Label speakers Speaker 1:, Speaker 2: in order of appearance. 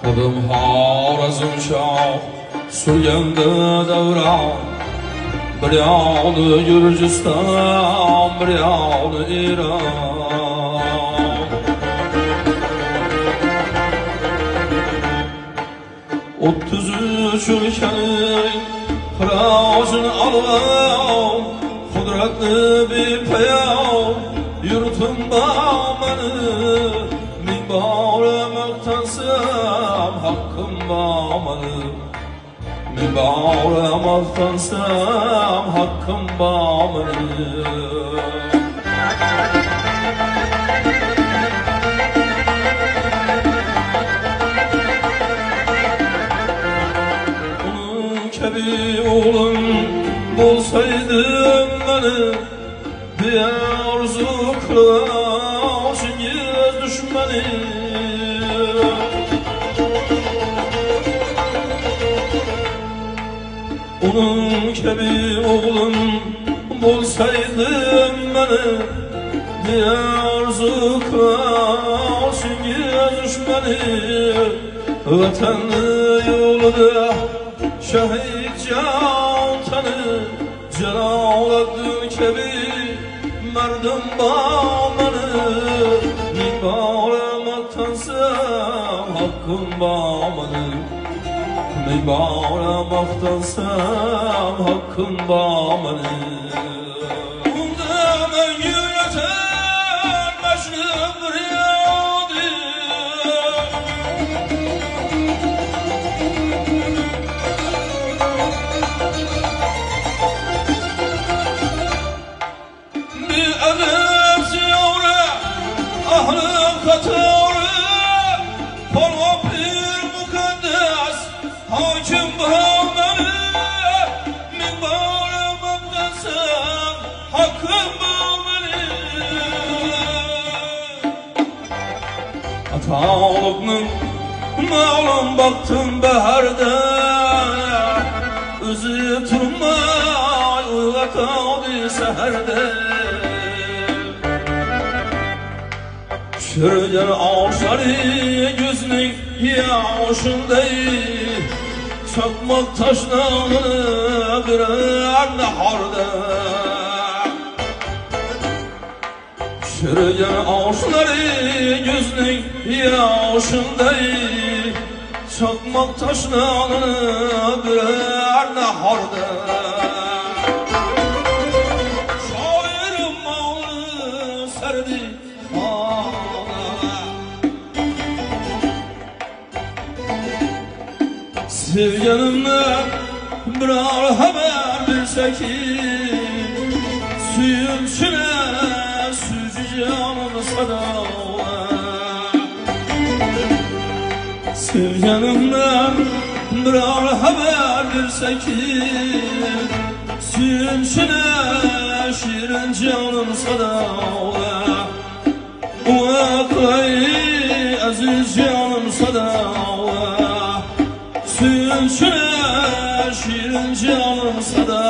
Speaker 1: Xudim Xorazmshoh surganda davron, bir yog'ni Gurjiston, bir yog'ni Eron. 33 ülkenin xirojini olgan, qudratli bepoyon yurtim meni. Ming bora maqtansam haqqim meni. Ming bora maqtansam haqqim meni. Kebi oğlum bulsaydım beni, bir arzu kılasınız düşmeni. Onun kebi oğlum bulsaydım beni, bir arzu kılasınız düşmeni. Vatanı yolunda şehit can tanı, Celaluddin kebi merdim bağmanı. Ming bora maqtansam haqqim bağmanı. Ming bora maqtansam haqqim bağmanı. Bunda men yüreten meşrif bir yadi, Atalıqның ma'lum baktım baherde, özü turmay uyg'otadi saherde. Pishirgan oshari ko'zning yoshunday, chaqmoq tashlani birar nahorda. Pishirgan oshlari ko'zning yoshunday, chaqmoq tashlani birar nahorda. Shoirim mavli sardi sevganimdan biror xabar bersakin, suyunchine suyuchi jonim sado. Sevganimdan biror xabar bersakin, suyunchine shirin jonim sado. Voqay aziz jonim sado. Suyunchine shirin jonim sado.